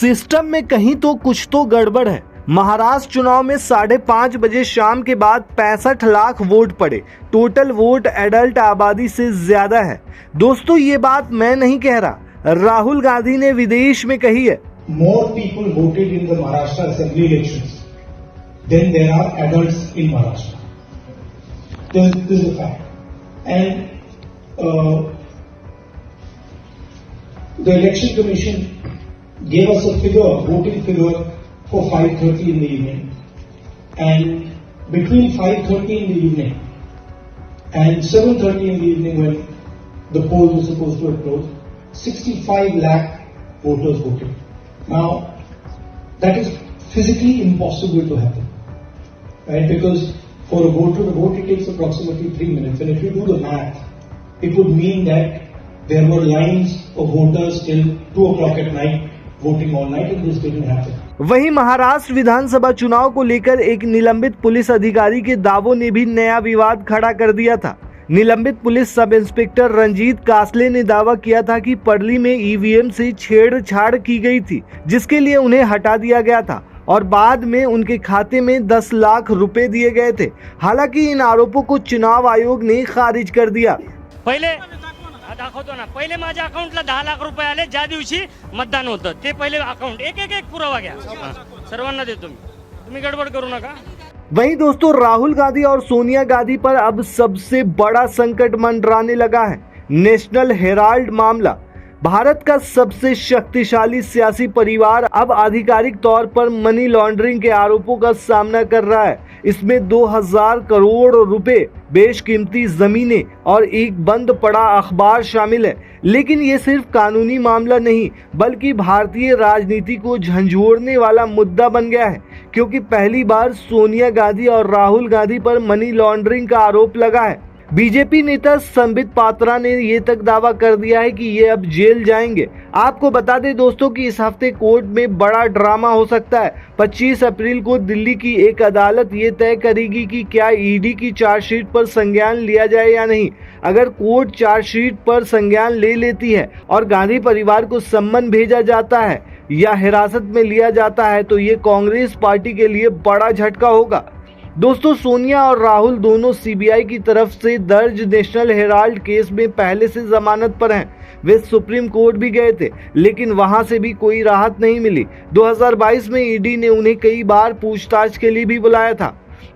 System में कहीं तो कुछ तो गड़बड़ है। महाराष्ट्र चुनाव में 5:30 बजे शाम के बाद 65 लाख वोट पड़े। टोटल वोट एडल्ट आबादी से ज्यादा है। दोस्तों, ये बात मैं नहीं कह रहा, राहुल गांधी ने विदेश में कही है। More people voted in the Maharashtra assembly elections than there are adults in Maharashtra. This is a fact. And the election commission gave us a figure, voting figure for 5:30 in the evening. And between 5:30 in the evening and 7:30 in the evening, when the poll was supposed to have closed, 65 lakh voters voted. Now, that is physically impossible to happen, right? Because for a voter to vote, it takes approximately 3 minutes. And if you do the math, it would mean that there were lines of voters till 2 o'clock at night voting all night, and this didn't happen. वहीं महाराष्ट्र विधानसभा चुनाव को लेकर एक निलंबित police अधिकारी के दावों ने भी नया विवाद खड़ा कर दिया था। निलंबित पुलिस सब इंस्पेक्टर रंजीत कासले ने दावा किया था कि पर्ली में ईवीएम से छेड़छाड़ की गई थी, जिसके लिए उन्हें हटा दिया गया था और बाद में उनके खाते में 10 लाख रुपए दिए गए थे। हालांकि इन आरोपों को चुनाव आयोग ने खारिज कर दिया। पहिले दाखवतो ना, पहिले माझ्या अकाउंटला 10 लाख रुपये आले ज्या दिवशी मतदान होतं, ते पहिले अकाउंट एक पुरावा घ्या, सर्वांना देतो मी, तुम्ही गडबड करू नका। वहीं दोस्तों, राहुल गांधी और सोनिया गांधी पर अब सबसे बड़ा संकट मंडराने लगा है नेशनल हेराल्ड मामला। भारत का सबसे शक्तिशाली सियासी परिवार अब आधिकारिक तौर पर मनी लॉन्ड्रिंग के आरोपों का सामना कर रहा है। इसमें 2000 करोड़ रुपए, बेशकीमती जमीनें और एक बंद पड़ा अखबार शामिल है। लेकिन ये सिर्फ कानूनी मामला नहीं, बल्कि भारतीय राजनीति को झंझोड़ने वाला मुद्दा बन गया है, क्योंकि पहली बार सोनिया गांधी और राहुल गांधी पर मनी लॉन्ड्रिंग का आरोप लगा है। बीजेपी नेता संबित पात्रा ने ये तक दावा कर दिया है कि ये अब जेल जाएंगे। आपको बता दें दोस्तों कि इस हफ्ते कोर्ट में बड़ा ड्रामा हो सकता है। 25 अप्रैल को दिल्ली की एक अदालत ये तय करेगी कि क्या ईडी की चार्जशीट पर संज्ञान लिया जाए या नहीं। अगर कोर्ट चार्जशीट पर संज्ञान ले लेती है और गांधी परिवार को सम्मन भेजा जाता है या हिरासत में लिया जाता है, तो ये कांग्रेस पार्टी के लिए बड़ा झटका होगा। दोस्तों, सोनिया और राहुल दोनों सीबीआई की तरफ से दर्ज नेशनल हेराल्ड केस में पहले से जमानत पर हैं। वे सुप्रीम कोर्ट भी गए थे, लेकिन वहां से भी कोई राहत नहीं मिली। 2022 में ईडी ने उन्हें कई बार पूछताछ के लिए भी बुलाया था।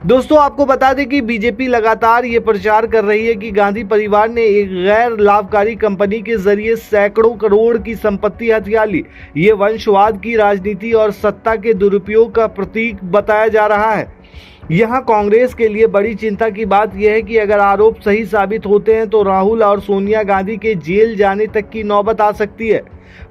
दोस्तों, आपको बता दें कि बीजेपी लगातार ये प्रचार कर रही है कि गांधी परिवार ने एक गैर लाभकारी कंपनी के जरिए सैकड़ों करोड़ की संपत्ति हथिया ली। ये वंशवाद की राजनीति और सत्ता के दुरुपयोग का प्रतीक बताया जा रहा है। यहाँ कांग्रेस के लिए बड़ी चिंता की बात यह है कि अगर आरोप सही साबित होते हैं तो राहुल और सोनिया गांधी के जेल जाने तक की नौबत आ सकती है।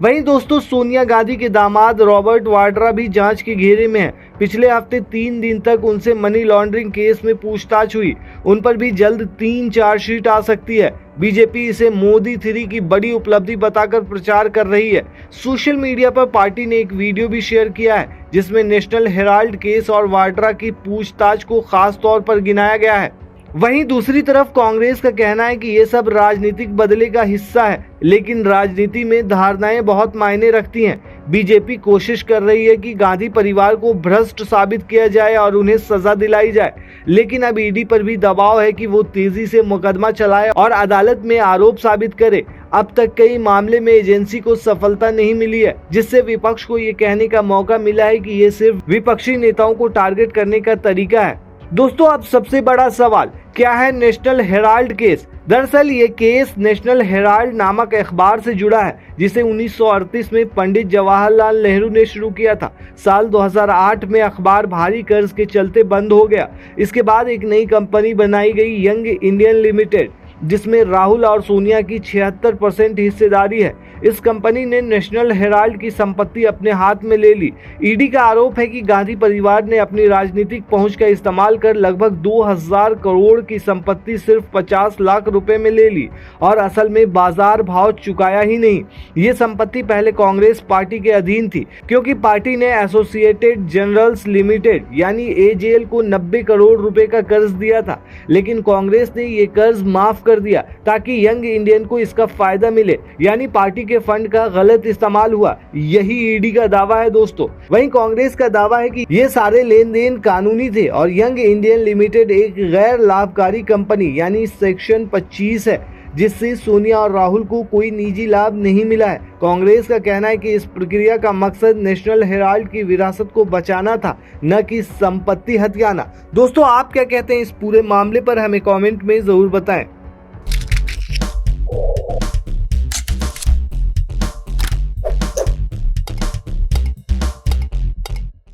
वहीं दोस्तों, सोनिया गांधी के दामाद रॉबर्ट वाड्रा भी जांच के घेरे में हैं। पिछले हफ्ते 3 दिन तक उनसे मनी लॉन्ड्रिंग केस में पूछताछ हुई। उन पर भी जल्द 3 चार्जशीट आ सकती है। बीजेपी इसे मोदी 3 की बड़ी उपलब्धि बताकर प्रचार कर रही है। सोशल मीडिया पर पार्टी ने एक वीडियो भी शेयर किया है, जिसमें नेशनल हेराल्ड केस और वाड्रा की पूछताछ को खास तौर पर गिनाया गया है। वहीं दूसरी तरफ कांग्रेस का कहना है कि ये सब राजनीतिक बदले का हिस्सा है, लेकिन राजनीति में धारणाएं बहुत मायने रखती हैं। बीजेपी कोशिश कर रही है कि गांधी परिवार को भ्रष्ट साबित किया जाए और उन्हें सजा दिलाई जाए, लेकिन अब ईडी पर भी दबाव है कि वो तेजी से मुकदमा चलाए और अदालत में आरोप साबित करे। अब तक कई मामले में एजेंसी को सफलता नहीं मिली है, जिससे विपक्ष को ये कहने का मौका मिला है कि ये सिर्फ विपक्षी नेताओं को टारगेट करने का तरीका है। दोस्तों, अब सबसे बड़ा सवाल क्या है नेशनल हेराल्ड केस। दरअसल ये केस नेशनल हेराल्ड नामक अखबार से जुड़ा है, जिसे 1938 में पंडित जवाहरलाल नेहरू ने शुरू किया था। साल 2008 में अखबार भारी कर्ज के चलते बंद हो गया। इसके बाद एक नई कंपनी बनाई गई, यंग इंडियन लिमिटेड, जिसमें राहुल और सोनिया की 76% हिस्सेदारी है। इस कंपनी ने नेशनल हेराल्ड की संपत्ति अपने हाथ में ले ली। ईडी का आरोप है कि गांधी परिवार ने अपनी राजनीतिक पहुंच का इस्तेमाल कर लगभग 2000 करोड़ की संपत्ति सिर्फ 50 लाख रुपए में ले ली और असल में बाजार भाव चुकाया ही नहीं। ये संपत्ति पहले कांग्रेस पार्टी के अधीन थी, क्योंकि पार्टी ने एसोसिएटेड जनरल्स लिमिटेड यानी एजेएल को 90 करोड़ रुपए का कर्ज दिया था, लेकिन कांग्रेस ने ये कर्ज माफ कर दिया ताकि यंग इंडियन को इसका फायदा मिले। यानी पार्टी के के फंड का गलत इस्तेमाल हुआ, यही ईडी का दावा है दोस्तों। वहीं कांग्रेस का दावा है कि ये सारे लेन देन कानूनी थे और यंग इंडियन लिमिटेड एक गैर लाभकारी कंपनी यानी सेक्शन 25 है, जिससे सोनिया और राहुल को कोई निजी लाभ नहीं मिला है। कांग्रेस का कहना है कि इस प्रक्रिया का मकसद नेशनल हेराल्ड की विरासत को बचाना था, न कि संपत्ति हथियाना। दोस्तों, आप क्या कहते हैं इस पूरे मामले पर, हमें कमेंट में जरूर बताएं।